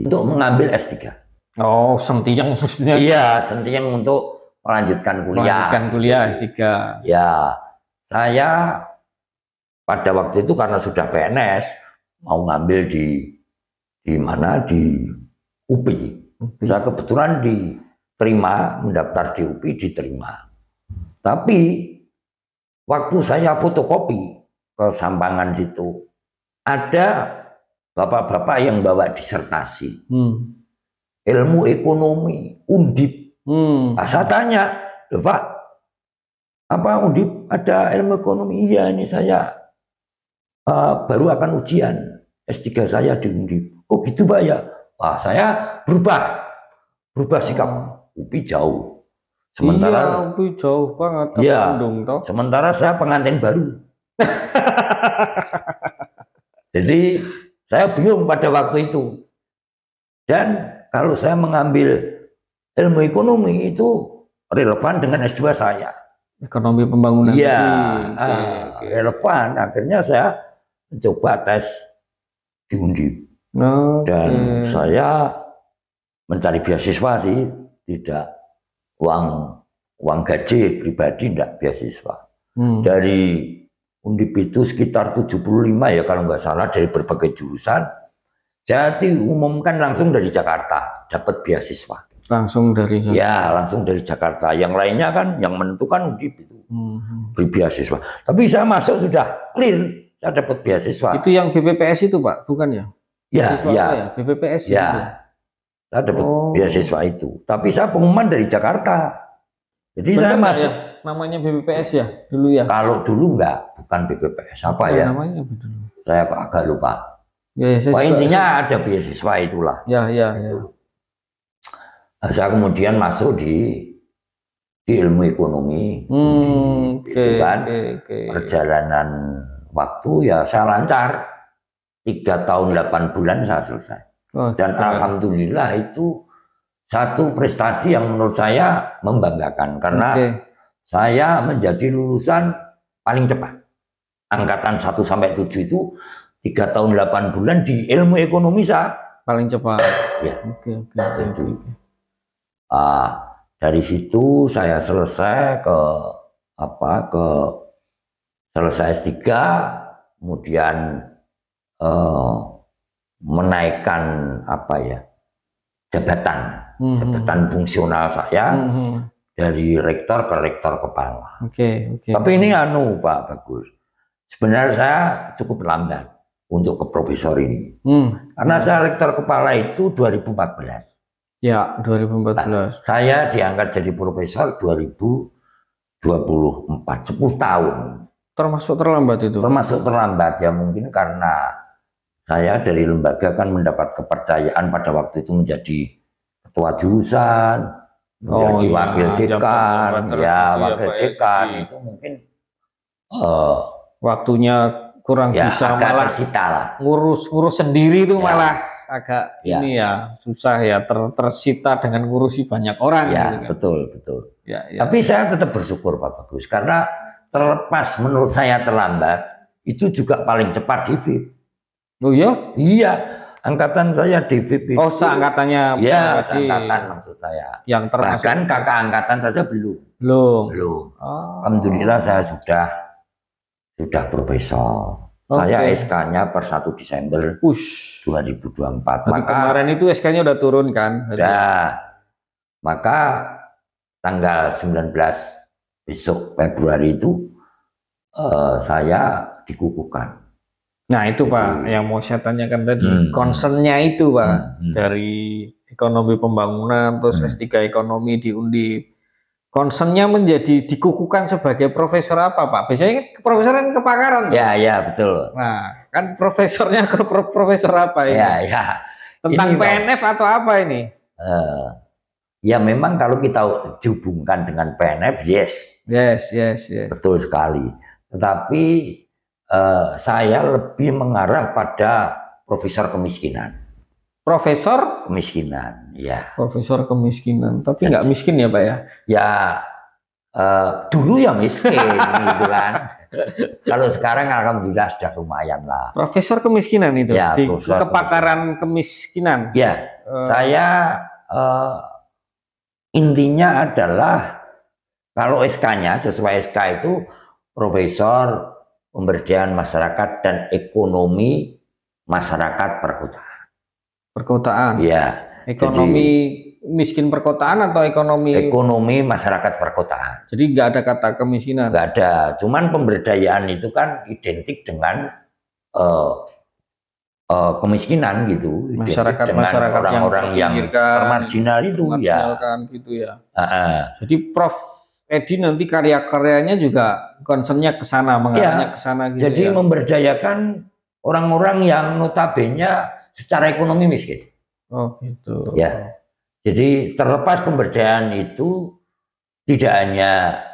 untuk mengambil S3. Oh, sentiang maksudnya. Iya, sentiang untuk melanjutkan kuliah. S3. Ya, saya pada waktu itu karena sudah PNS mau ngambil di mana, di UPI. Saya kebetulan diterima, mendaftar di UPI, diterima. Tapi waktu saya fotokopi ke Sampangan situ, ada bapak-bapak yang bawa disertasi. Ilmu ekonomi, Undip. Saya tanya, Pak, apa Undip ada ilmu ekonomi? Iya, ini saya baru akan ujian S3 saya di Undip. Oh gitu Pak ya? Wah, saya berubah sikap. UPI jauh. Sementara iya, UPI jauh banget ke Bandung toh. Sementara saya pengantin baru. Jadi saya bingung pada waktu itu. Dan kalau saya mengambil ilmu ekonomi itu relevan dengan S2 saya. Ekonomi pembangunan. Iya, relevan. Akhirnya saya mencoba tes di Undip. Dan saya mencari beasiswa sih, tidak uang gaji pribadi, tidak beasiswa. Dari Undip itu sekitar 75 ya kalau nggak salah, dari berbagai jurusan. Jadi umumkan langsung dari Jakarta dapat beasiswa. Langsung dari Jakarta. Ya, langsung dari Jakarta. Yang lainnya kan yang menentukan Undip itu beri beasiswa. Tapi saya masuk sudah clear, saya dapat beasiswa. Itu yang BPPS itu Pak, bukan ya? Ya, ya. BPPS ya. Itu. Saya dapat beasiswa itu. Tapi saya pengumuman dari Jakarta. Jadi benar saya masuk. Ya? Namanya BPPS ya dulu ya? Kalau dulu enggak, bukan BPPS. Apa ya? Namanya betul. Saya agak lupa. Ya, intinya ada beasiswa itulah. Ya. Nah, saya kemudian masuk di ilmu ekonomi. Perjalanan waktu ya saya lancar. 3 tahun 8 bulan saya selesai. Dan alhamdulillah itu satu prestasi yang menurut saya membanggakan karena saya menjadi lulusan paling cepat. Angkatan 1 sampai 7 itu 3 tahun 8 bulan di ilmu ekonomi saya paling cepat. Ya. Dari situ saya selesai selesai S3, kemudian menaikkan jabatan fungsional saya dari rektor ke rektor kepala. Tapi ini Pak Bagus, sebenarnya saya cukup lambat untuk ke profesor ini. Karena saya rektor kepala itu 2014. Ya, 2014. Nah, saya diangkat jadi profesor 2024, 10 tahun. Termasuk terlambat itu? Termasuk terlambat ya, mungkin karena saya dari lembaga kan mendapat kepercayaan pada waktu itu menjadi ketua jurusan, menjadi wakil dekan, wakil dekan itu mungkin waktunya kurang bisa, malah ngurus sendiri itu malah agak ini ya susah ya, tersita dengan ngurusi banyak orang. Ya, gitu kan. betul. Tapi saya tetap bersyukur Pak Bagus karena terlepas menurut saya terlambat, itu juga paling cepat di VIP. Oh iya? Iya, angkatan saya di VIP itu. Oh, seangkatannya. Iya, seangkatan maksud saya. Yang termasuk. Bahkan kakak angkatan saja belum. Belum. Alhamdulillah saya sudah profesor. Saya SK-nya per 1 Desember 2024. Maka kemarin itu SK-nya udah turun kan? Udah. Maka tanggal 19 besok Februari itu saya dikukuhkan. Nah itu Pak, yang mau saya tanyakan tadi, concernnya itu Pak, dari ekonomi pembangunan, terus S3 ekonomi di Undip. Concernnya menjadi dikukuhkan sebagai profesor apa Pak? Biasanya profesoran kepakaran. Ya betul. Nah kan profesornya ke profesor apa ini? Ya. Tentang ini, PNF atau apa ini? Ya memang kalau kita dihubungkan dengan PNF, yes. Betul sekali. Tetapi saya lebih mengarah pada profesor kemiskinan. Profesor kemiskinan, ya. Profesor kemiskinan, tapi nggak miskin ya Pak ya? Ya, dulu ya miskin gitu kan. Kalau sekarang alhamdulillah sudah lumayan lah. Profesor kemiskinan itu, Ya, di profesor kepakaran kemiskinan. Ya, saya intinya adalah kalau SK-nya sesuai SK itu Profesor Pemberdayaan Masyarakat dan Ekonomi Masyarakat Perkotaan. Perkotaan. Ya. Ekonomi miskin perkotaan atau ekonomi masyarakat perkotaan. Jadi nggak ada kata kemiskinan. Nggak ada. Cuman pemberdayaan itu kan identik dengan kemiskinan gitu. Masyarakat orang-orang yang termarginal itu ya. Gitu ya. Jadi Prof Edi nanti karya-karyanya juga concernnya ke sana, mengarahnya ke sana gitu. Jadi memberdayakan orang-orang yang notabene secara ekonomi miskin. Oh gitu. Ya. Jadi terlepas pemberdayaan itu tidak hanya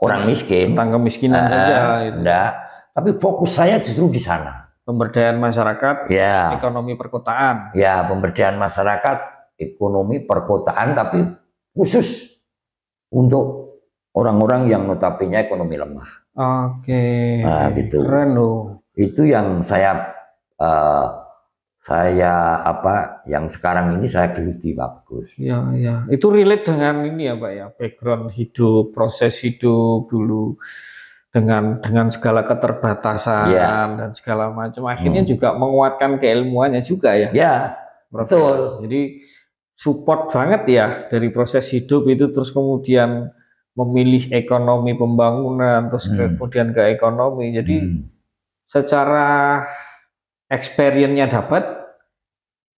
orang miskin tentang kemiskinan saja. Enggak. Tapi fokus saya justru di sana. Pemberdayaan masyarakat, ya. Ekonomi perkotaan. Ya, pemberdayaan masyarakat, ekonomi perkotaan, tapi khusus untuk orang-orang yang notabene ekonomi lemah. Oke. Nah, gitu. Keren loh. Itu yang yang sekarang ini saya geluti Pak Gus. Ya, ya. Itu relate dengan ini ya Pak ya, background hidup, proses hidup dulu dengan segala keterbatasan dan segala macam. Akhirnya juga menguatkan keilmuannya juga ya. Ya, betul. Jadi support banget ya dari proses hidup itu, terus kemudian memilih ekonomi pembangunan, terus kemudian ke ekonomi. Jadi secara experience-nya dapat,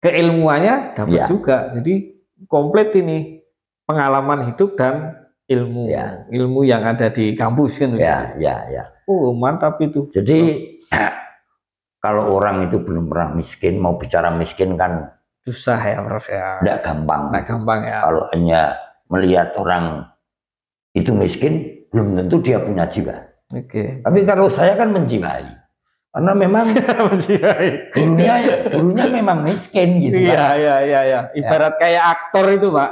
keilmuannya dapat juga. Jadi komplit ini pengalaman hidup dan ilmu yang ada di kampus kan. Mantap itu. Jadi kalau orang itu belum pernah miskin, mau bicara miskin kan susah ya Prof ya. Tidak gampang. Tidak gampang ya. Kalau hanya melihat orang itu miskin, belum tentu dia punya jiwa. Tapi kalau saya kan menjiwai. Karena memang dulunya memang miskin gitu. Iya. Ibarat kayak aktor itu Pak,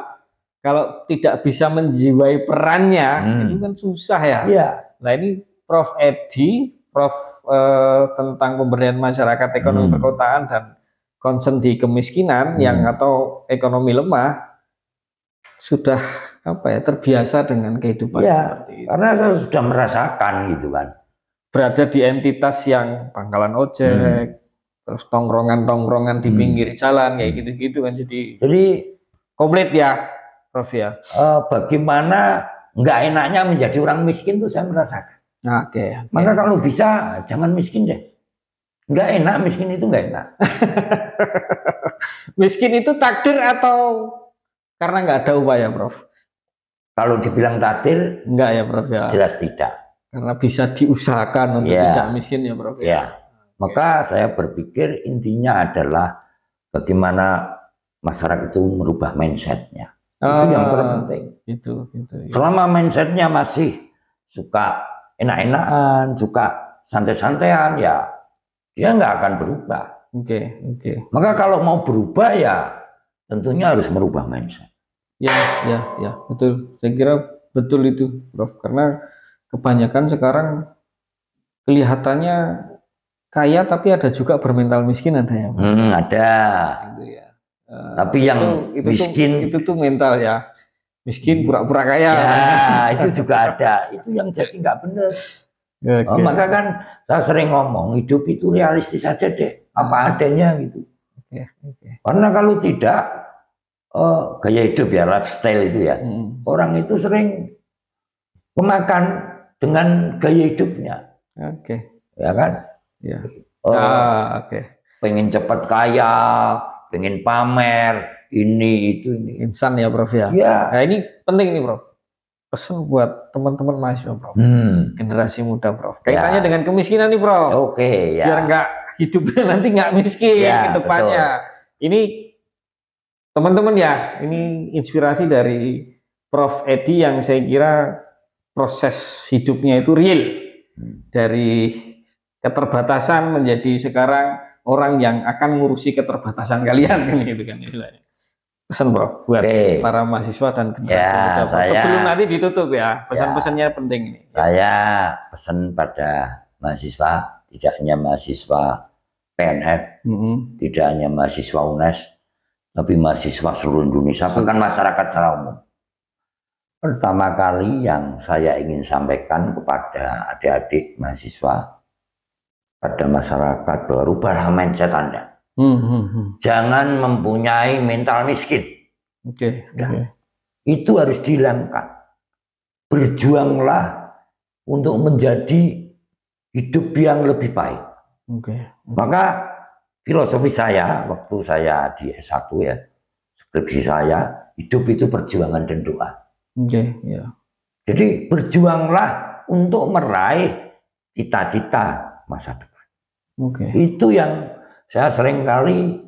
kalau tidak bisa menjiwai perannya itu kan susah ya. Nah ini Prof Edi, tentang pemberdayaan masyarakat, ekonomi perkotaan dan concern di kemiskinan yang atau ekonomi lemah, sudah terbiasa dengan kehidupan seperti itu. Karena saya sudah merasakan gitu kan. Berada di entitas yang pangkalan ojek, terus tongkrongan di pinggir jalan kayak gitu-gitu kan, jadi komplit ya Prof ya. Bagaimana nggak enaknya menjadi orang miskin tuh saya merasakan. Maka kalau bisa jangan miskin deh. Nggak enak, miskin itu nggak enak. Miskin itu takdir atau karena nggak ada upaya Prof? Kalau dibilang takdir enggak ya Prof ya. Jelas tidak. Karena bisa diusahakan untuk tidak miskin ya Prof. Maka saya berpikir intinya adalah bagaimana masyarakat itu merubah mindsetnya. Itu yang terpenting. Itu. Selama mindsetnya masih suka enak-enakan, suka santai-santaian, ya dia nggak akan berubah. Maka kalau mau berubah ya tentunya harus merubah mindset. Ya, betul. Saya kira betul itu Prof. Karena kebanyakan sekarang kelihatannya kaya tapi ada juga bermental miskin, ada ya. Ada. Gitu ya. Tapi yang itu miskin itu tuh mental ya. Miskin pura-pura kaya. Ya, itu juga ada. Itu yang jadi nggak benar. Maka kan saya sering ngomong, hidup itu realistis saja deh, apa adanya gitu. Karena kalau tidak gaya hidup ya, lifestyle itu ya, orang itu sering memakan dengan gaya hidupnya. Ya kan? Pengen cepat kaya, pengen pamer, ini. Insan ya Prof ya. Nah ini penting nih Prof. Pesan buat teman-teman mahasiswa Prof. Generasi muda Prof. Kaitannya dengan kemiskinan nih Prof. Biar nggak hidupnya nanti nggak miskin ke depannya. Ini teman-teman ya, ini inspirasi dari Prof Edi yang saya kira proses hidupnya itu real, dari keterbatasan menjadi sekarang orang yang akan ngurusi keterbatasan kalian kan, gitu kan istilahnya. Pesan Prof buat para mahasiswa dan generasi muda. Sebelum nanti ditutup ya, pesan-pesannya penting ini. Saya pesan pada mahasiswa, tidak hanya mahasiswa PNF, tidak hanya mahasiswa UNES, tapi mahasiswa seluruh Indonesia, bahkan masyarakat secara umum. Pertama kali yang saya ingin sampaikan kepada adik-adik mahasiswa, pada masyarakat, bahwa rubahlah mindset Anda. Jangan mempunyai mental miskin. Itu harus dihilangkan. Berjuanglah untuk menjadi hidup yang lebih baik. Maka filosofi saya waktu saya di S1 ya, skripsi saya, hidup itu perjuangan dan doa. Jadi berjuanglah untuk meraih cita-cita masa depan. Itu yang saya seringkali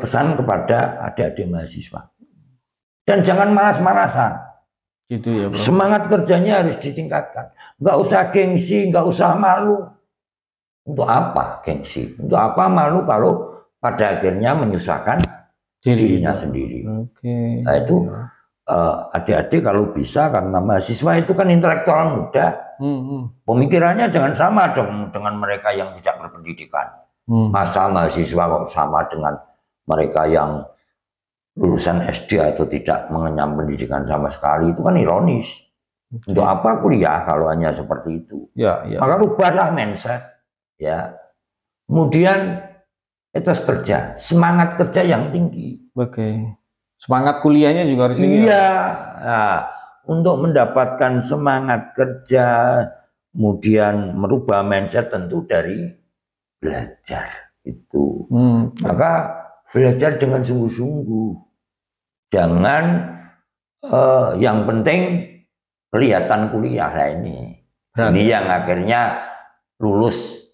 pesan kepada adik-adik mahasiswa. Dan jangan malas-malasan. Gitu ya, Bro. Semangat kerjanya harus ditingkatkan. Nggak usah gengsi, nggak usah malu. Untuk apa gengsi? Untuk apa malu kalau pada akhirnya menyusahkan dirinya sendiri. Nah itu adik-adik kalau bisa, karena mahasiswa itu kan intelektual muda. Pemikirannya jangan sama dong dengan mereka yang tidak berpendidikan. Masa mahasiswa kok sama dengan mereka yang lulusan SD atau tidak mengenyam pendidikan sama sekali? Itu kan ironis. Untuk apa kuliah kalau hanya seperti itu? Maka rubahlah mindset. Kemudian etos kerja, semangat kerja yang tinggi. Semangat kuliahnya juga harus tinggi. Nah, untuk mendapatkan semangat kerja, kemudian merubah mindset tentu dari belajar itu. Maka belajar dengan sungguh-sungguh. Jangan yang penting kelihatan kuliah lah ini. Ini yang akhirnya lulus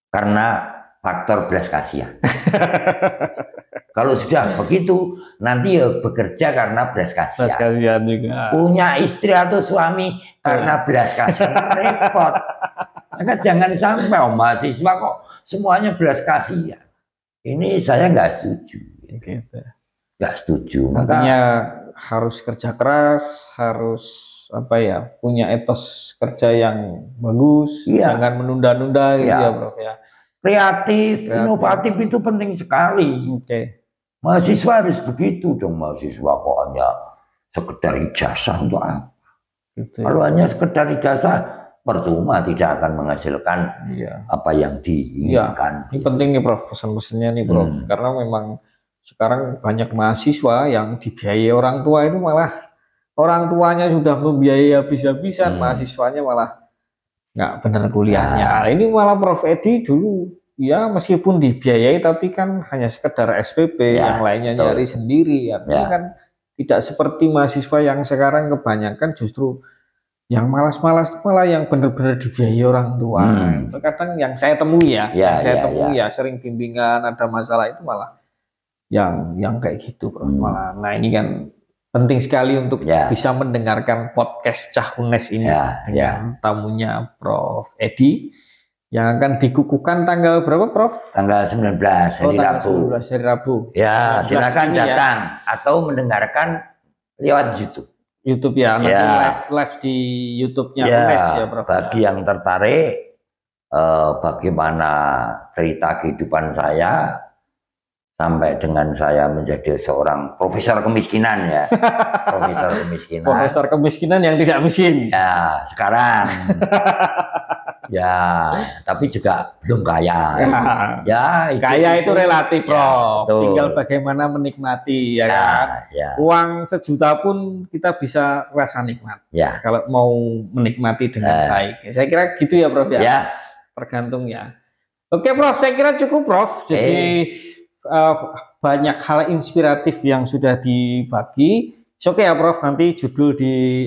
karena faktor belas kasihan. Kalau sudah begitu, nanti ya bekerja karena belas kasihan. Belas kasihan juga. Punya istri atau suami karena belas kasihan, repot. Maka jangan sampai mahasiswa kok semuanya belas kasihan. Ini saya nggak setuju. Nggak setuju. Makanya harus kerja keras, harus punya etos kerja yang bagus, jangan menunda-nunda gitu ya, Prof ya. Kreatif, inovatif itu penting sekali. Mahasiswa harus begitu dong. Mahasiswa kok hanya sekedar ijazah untuk apa? Kalau hanya sekedar ijazah, percuma, tidak akan menghasilkan apa yang diinginkan. Ini penting nih Prof, pesan-pesannya nih Prof. Karena memang sekarang banyak mahasiswa yang dibiayai orang tua, itu malah orang tuanya sudah membiayai habis-habisan, mahasiswanya malah nggak benar kuliahnya. Ini malah Prof Edi dulu ya meskipun dibiayai tapi kan hanya sekedar SPP, yang lainnya nyari sendiri. Artinya kan tidak seperti mahasiswa yang sekarang kebanyakan justru yang malas-malas malah yang benar-benar dibiayai orang tua. Terkadang yang saya temui sering bimbingan ada masalah itu malah yang kayak gitu, Prof. Malah. Nah ini kan penting sekali untuk bisa mendengarkan podcast Cah UNES ini dengan tamunya Prof Edi yang akan dikukuhkan tanggal berapa, Prof? Tanggal 19 hari Rabu. 19 hari Rabu. Ya, silakan datang atau mendengarkan lewat YouTube. YouTube ya, nanti live di YouTube-nya UNES ya, Prof. Bagi yang tertarik bagaimana cerita kehidupan saya sampai dengan saya menjadi seorang profesor kemiskinan ya. Profesor kemiskinan yang tidak miskin. Ya, sekarang. Tapi juga belum kaya. Kaya itu relatif, Prof. Tinggal bagaimana menikmati, kan. Uang 1 juta pun kita bisa rasa nikmat. Kalau mau menikmati dengan baik. Saya kira gitu ya, Prof ya. Tergantung ya. Oke, Prof. Saya kira cukup, Prof. Jadi banyak hal inspiratif yang sudah dibagi. Oke ya, Prof. Nanti judul di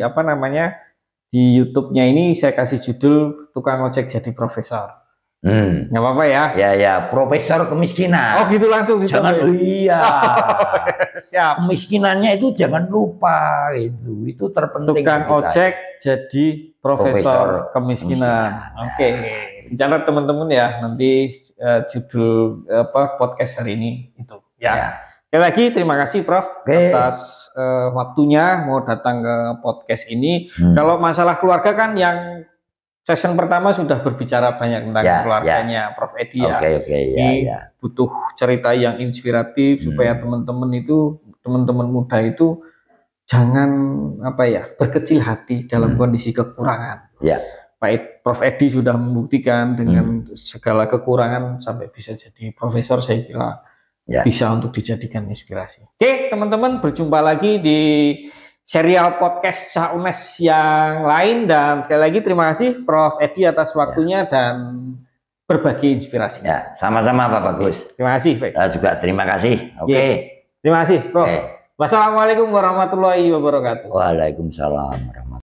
di YouTube-nya ini saya kasih judul tukang ojek jadi profesor. Nggak apa-apa ya? Ya, profesor kemiskinan. Oh gitu langsung. Jangan Siap. Kemiskinannya itu jangan lupa itu terpenting. Tukang ojek jadi profesor kemiskinan. Oke. Dicatat teman-teman ya, nanti judul podcast hari ini itu ya. Sekali lagi terima kasih Prof atas waktunya mau datang ke podcast ini. Kalau masalah keluarga kan yang session pertama sudah berbicara banyak tentang keluarganya Prof Edi ya. Ini butuh cerita yang inspiratif supaya teman-teman muda itu jangan berkecil hati dalam kondisi kekurangan. Pak Prof Edi sudah membuktikan dengan segala kekurangan sampai bisa jadi profesor, saya kira bisa untuk dijadikan inspirasi. Oke, teman-teman, berjumpa lagi di serial podcast Cah UNES yang lain, dan sekali lagi terima kasih Prof Edi atas waktunya dan berbagi inspirasi. Ya, sama-sama Pak Bagus. Terima kasih. Saya juga terima kasih. Oke. Terima kasih Prof. Wassalamualaikum warahmatullahi wabarakatuh. Waalaikumsalam warahmatullahi wabarakatuh.